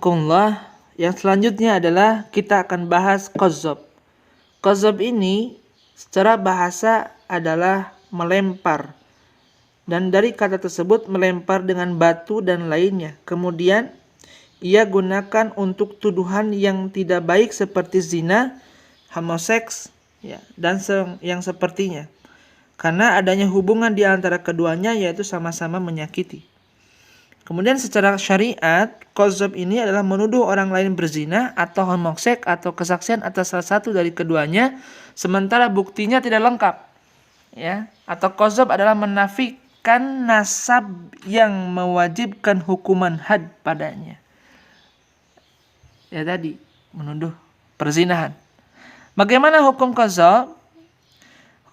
rahimakumullah. Yang selanjutnya adalah kita akan bahas qazzab. Qazzab ini secara bahasa adalah melempar. Dan dari kata tersebut melempar dengan batu dan lainnya. Kemudian ia gunakan untuk tuduhan yang tidak baik seperti zina, homoseks, ya, dan yang sepertinya. Karena adanya hubungan di antara keduanya yaitu sama-sama menyakiti. Kemudian secara syariat, qazzab ini adalah menuduh orang lain berzina atau homoseks atau kesaksian atas salah satu dari keduanya sementara buktinya tidak lengkap. Ya, atau qazzab adalah menafikan nasab yang mewajibkan hukuman had padanya. Ya tadi, menuduh perzinahan. Bagaimana hukum qazzab?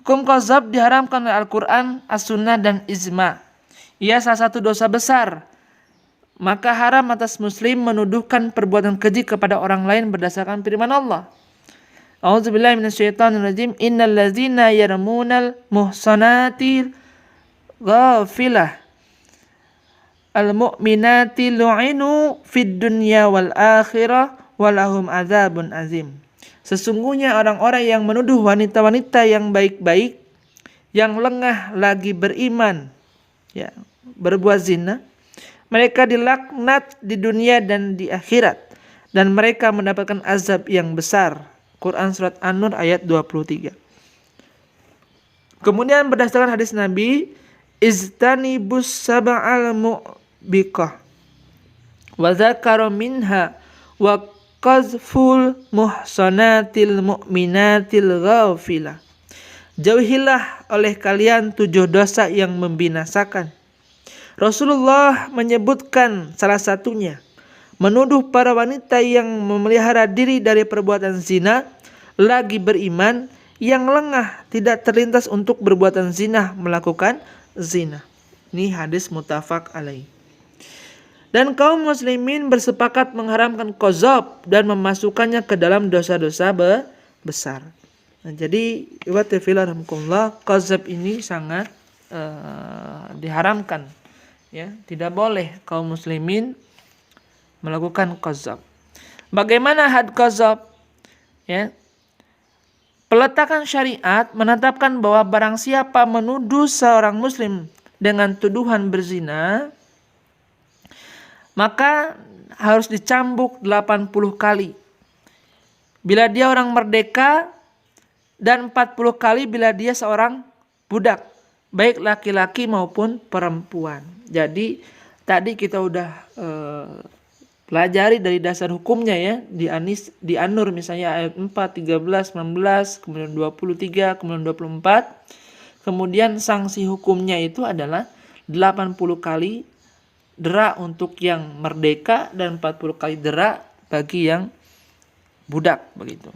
Hukum qazzab diharamkan oleh Al-Quran, As-Sunnah, dan Ijma'. Ia salah satu dosa besar. Maka haram atas muslim menuduhkan perbuatan keji kepada orang lain berdasarkan firman Allah. A'udzubillahi minasyaitonirrajim. Innal ladzina yarmunal muhsanatil ghafilah al-mu'minati lu'inu fid dunya wal akhirah walahum adzabun azim. Sesungguhnya orang-orang yang menuduh wanita-wanita yang baik-baik, yang lengah lagi beriman, ya, berbuat zina, mereka dilaknat di dunia dan di akhirat, dan mereka mendapatkan azab yang besar. Quran surat An-Nur ayat 23. Kemudian berdasarkan hadis Nabi, iztanibus sab'al mu'biqah wa dzakara minha wa qazful muhsanatil mu'minatil ghafilah. Jauhilah oleh kalian 7 dosa yang membinasakan. Rasulullah menyebutkan salah satunya, menuduh para wanita yang memelihara diri dari perbuatan zina, lagi beriman, yang lengah tidak terlintas untuk berbuatan zina, melakukan zina. Ini hadis muttafaq alaih. Dan kaum muslimin bersepakat mengharamkan qazzab dan memasukkannya ke dalam dosa-dosa besar. Nah, jadi ikhwati fillah rahimakumullah, qazzab ini sangat diharamkan. Ya, tidak boleh kaum muslimin melakukan qazzab. Bagaimana had qazzab? Ya. Peletakan syariat menetapkan bahwa barang siapa menuduh seorang muslim dengan tuduhan berzina, maka harus dicambuk 80 kali. Bila dia orang merdeka, dan 40 kali bila dia seorang budak, baik laki-laki maupun perempuan. Jadi tadi kita udah pelajari dari dasar hukumnya ya, di An-Nur misalnya ayat 4, 13, 19, kemudian 23, kemudian 24. Kemudian sanksi hukumnya itu adalah 80 kali dera untuk yang merdeka dan 40 kali dera bagi yang budak, begitu.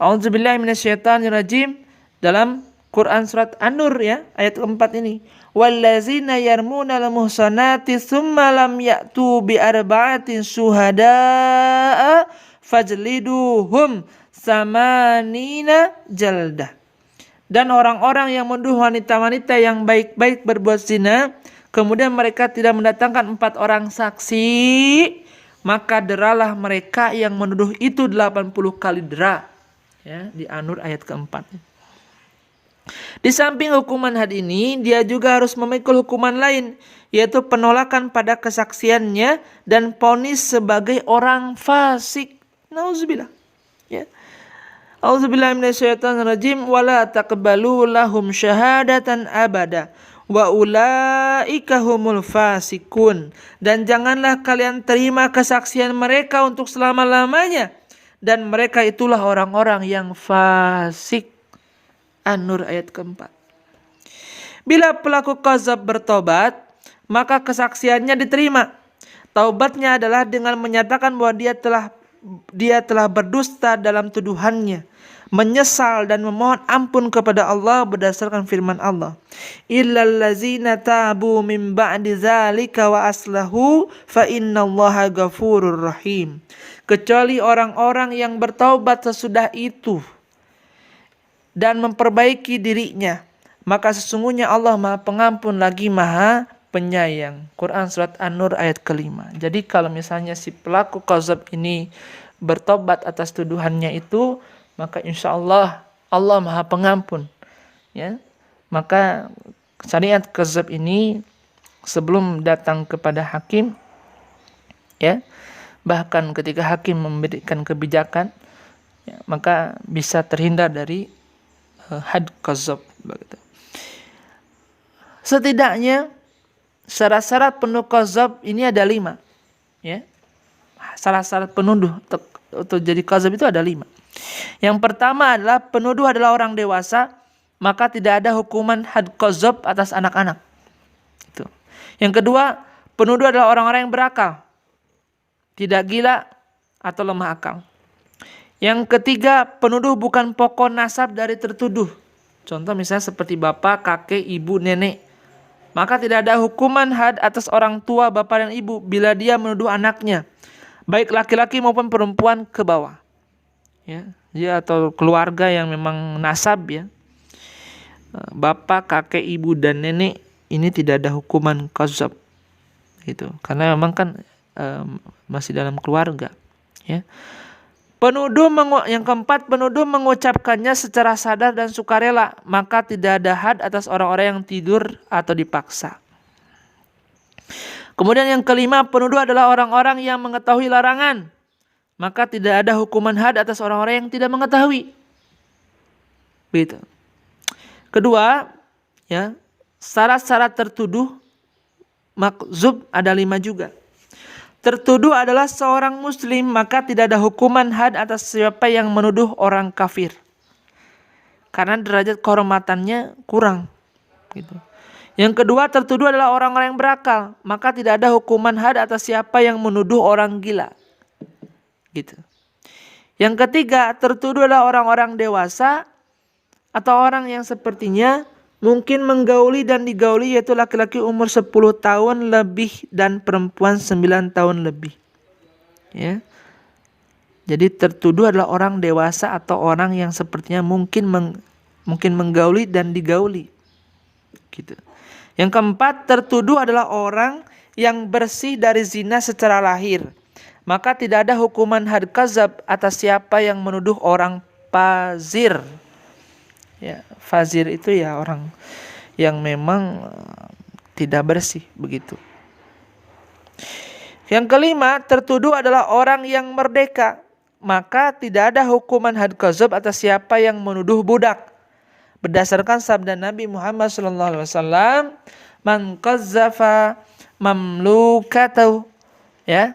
A'udzubillahi minasyaitonirrajim. Dalam Quran surat An-Nur ya, ayat keempat ini. Wallazina yarmunal muhsanati tsumma lam ya'tu bi arba'atin syuhada'a fajliduhum samanina jaldah. Dan orang-orang yang menuduh wanita-wanita yang baik-baik berbuat zina, kemudian mereka tidak mendatangkan 4 orang saksi, maka deralah mereka yang menuduh itu 80 kali dera. Ya, di An-Nur ayat keempat. Di samping hukuman had ini, dia juga harus memikul hukuman lain, yaitu penolakan pada kesaksiannya dan vonis sebagai orang fasik. Nauzubillah. Ya. Auzubillahi minasyaitonirrajim. Wala taqbalu lahum syahadatan abada wa ulaika humul fasikun. Dan janganlah kalian terima kesaksian mereka untuk selama-lamanya, dan mereka itulah orang-orang yang fasik. An-Nur ayat keempat. Bila pelaku qazzab bertobat, maka kesaksiannya diterima. Taubatnya adalah dengan menyatakan bahwa dia telah berdusta dalam tuduhannya, menyesal dan memohon ampun kepada Allah berdasarkan firman Allah. Illal ladzina tabu min ba'di dzalika wa aslahu fa innallaha ghafurur rahim. Kecuali orang-orang yang bertaubat sesudah itu dan memperbaiki dirinya, maka sesungguhnya Allah Maha Pengampun lagi Maha penyayang. Quran surat An-Nur ayat ke-5. Jadi kalau misalnya si pelaku qazab ini bertobat atas tuduhannya itu, maka insya Allah Allah Maha Pengampun. Ya, maka syariat qazab ini sebelum datang kepada hakim, ya, bahkan ketika hakim memberikan kebijakan, ya, maka bisa terhindar dari had qazab. Begitu. Setidaknya syarat-syarat penuduh qazab ini ada 5. Ya, syarat-syarat penuduh untuk jadi qazab itu ada 5. Yang pertama adalah penuduh adalah orang dewasa, maka tidak ada hukuman had qazab atas anak-anak. Itu. Yang kedua, penuduh adalah orang-orang yang berakal, tidak gila atau lemah akal. Yang ketiga, penuduh bukan pokok nasab dari tertuduh. Contoh misalnya seperti bapak, kakek, ibu, nenek. Maka tidak ada hukuman had atas orang tua, bapak dan ibu bila dia menuduh anaknya, baik laki-laki maupun perempuan, ke bawah. Ya, dia atau keluarga yang memang nasab, ya. Bapak, kakek, ibu dan nenek ini tidak ada hukuman qazab. Gitu. Karena memang kan masih dalam keluarga, ya. Yang keempat, penuduh mengucapkannya secara sadar dan sukarela, maka tidak ada had atas orang-orang yang tidur atau dipaksa. Kemudian yang kelima, penuduh adalah orang-orang yang mengetahui larangan, maka tidak ada hukuman had atas orang-orang yang tidak mengetahui. Begitu. Kedua, ya, syarat-syarat tertuduh makzub ada 5 juga. Tertuduh adalah seorang muslim, maka tidak ada hukuman had atas siapa yang menuduh orang kafir, karena derajat kehormatannya kurang. Gitu. Yang kedua, tertuduh adalah orang-orang yang berakal, maka tidak ada hukuman had atas siapa yang menuduh orang gila. Gitu. Yang ketiga, tertuduh adalah orang-orang dewasa atau orang yang sepertinya mungkin menggauli dan digauli, yaitu laki-laki umur 10 tahun lebih dan perempuan 9 tahun lebih. Ya. Jadi tertuduh adalah orang dewasa atau orang yang sepertinya mungkin menggauli dan digauli. Gitu. Yang keempat, tertuduh adalah orang yang bersih dari zina secara lahir, maka tidak ada hukuman had qazab atas siapa yang menuduh orang fazir. Ya, fazir itu ya orang yang memang tidak bersih, begitu. Yang kelima, tertuduh adalah orang yang merdeka, maka tidak ada hukuman had qazab atas siapa yang menuduh budak. Berdasarkan sabda Nabi Muhammad SAW, man qazzafa mamlukatahu, ya,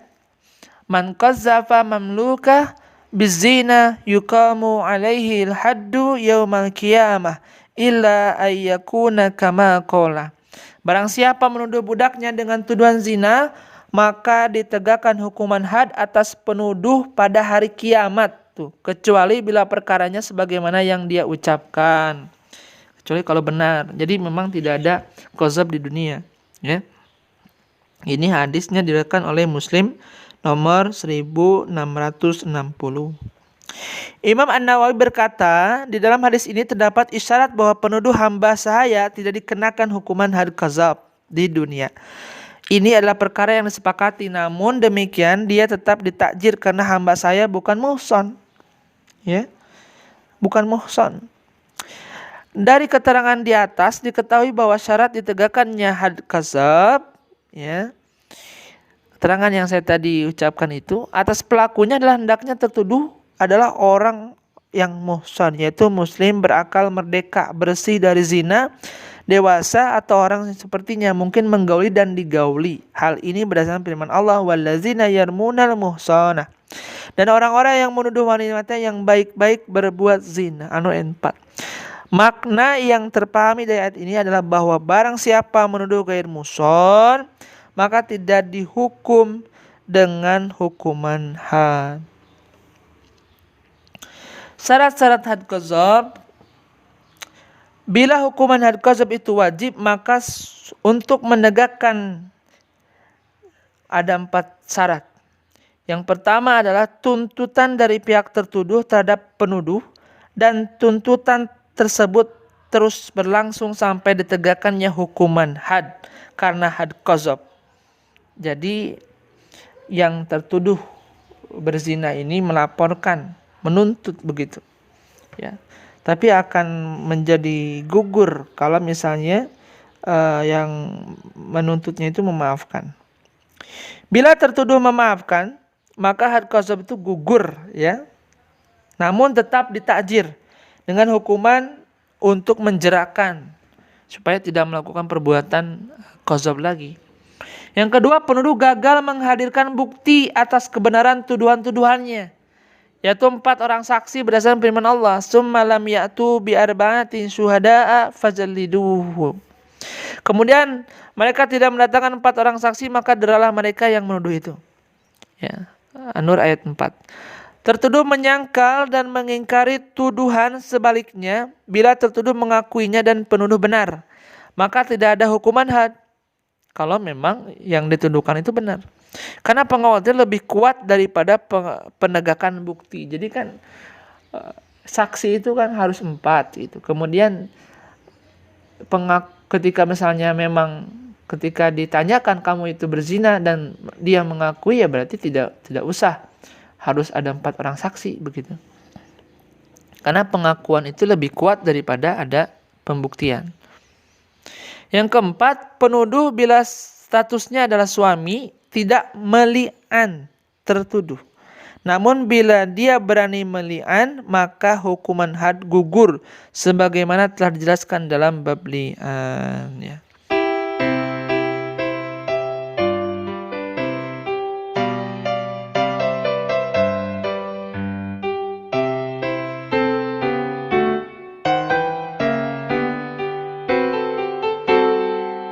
man qazzafa mamlukah bizina yuqamu alaihi al-haddu yaumal qiyamah illa ayyakuna kama qala. Barang siapa menuduh budaknya dengan tuduhan zina, maka ditegakkan hukuman had atas penuduh pada hari kiamat, tuh, kecuali bila perkaranya sebagaimana yang dia ucapkan. Kecuali kalau benar. Jadi memang tidak ada qazab di dunia, ya. Ini hadisnya diriwayatkan oleh Muslim nomor 1660. Imam An-Nawawi berkata, di dalam hadis ini terdapat isyarat bahwa penuduh hamba sahaya tidak dikenakan hukuman had qazab di dunia. Ini adalah perkara yang disepakati, namun demikian dia tetap ditakjir karena hamba saya bukan muhsan. Ya, bukan muhsan. Dari keterangan di atas diketahui bahwa syarat ditegakkannya had qazab, ya, keterangan yang saya tadi ucapkan itu, atas pelakunya adalah hendaknya tertuduh adalah orang yang muhsan, yaitu muslim, berakal, merdeka, bersih dari zina, dewasa, atau orang sepertinya mungkin menggauli dan digauli. Hal ini berdasarkan firman Allah, wallazina yarmunal muhsanah. Dan orang-orang yang menuduh wanita yang baik-baik berbuat zina. An-Nur 4. Makna yang terpahami dari ayat ini adalah bahwa barang siapa menuduh ghair muhsan, maka tidak dihukum dengan hukuman had. Syarat-syarat had qazab. Bila hukuman had qazab itu wajib, maka untuk menegakkan ada 4 syarat. Yang pertama adalah tuntutan dari pihak tertuduh terhadap penuduh, dan tuntutan tersebut terus berlangsung sampai ditegakkannya hukuman had karena had qazaf. Jadi yang tertuduh berzina ini melaporkan, menuntut begitu, ya. Tapi akan menjadi gugur kalau misalnya yang menuntutnya itu memaafkan. Bila tertuduh memaafkan, maka had qazaf itu gugur, ya. Namun tetap ditakjir dengan hukuman untuk menjerakan supaya tidak melakukan perbuatan qazaf lagi. Yang kedua, penuduh gagal menghadirkan bukti atas kebenaran tuduhan-tuduhannya, yaitu 4 orang saksi berdasarkan firman Allah, summa lam ya'tu bi arba'atin syuhada'a fajalliduhu. Kemudian mereka tidak mendatangkan 4 orang saksi, maka deralah mereka yang menuduh itu. Ya, An-Nur ayat 4. Tertuduh menyangkal dan mengingkari tuduhan, sebaliknya bila tertuduh mengakuinya dan penuduh benar, maka tidak ada hukuman had kalau memang yang dituduhkan itu benar. Karena pengawasan lebih kuat daripada penegakan bukti. Jadi kan saksi itu kan harus 4 gitu. Kemudian ketika misalnya memang ketika ditanyakan kamu itu berzina dan dia mengakui, ya berarti tidak usah harus ada 4 orang saksi begitu. Karena pengakuan itu lebih kuat daripada ada pembuktian. Yang keempat, penuduh bila statusnya adalah suami tidak meli'an tertuduh. Namun bila dia berani meli'an, maka hukuman had gugur sebagaimana telah dijelaskan dalam bab li'an, ya.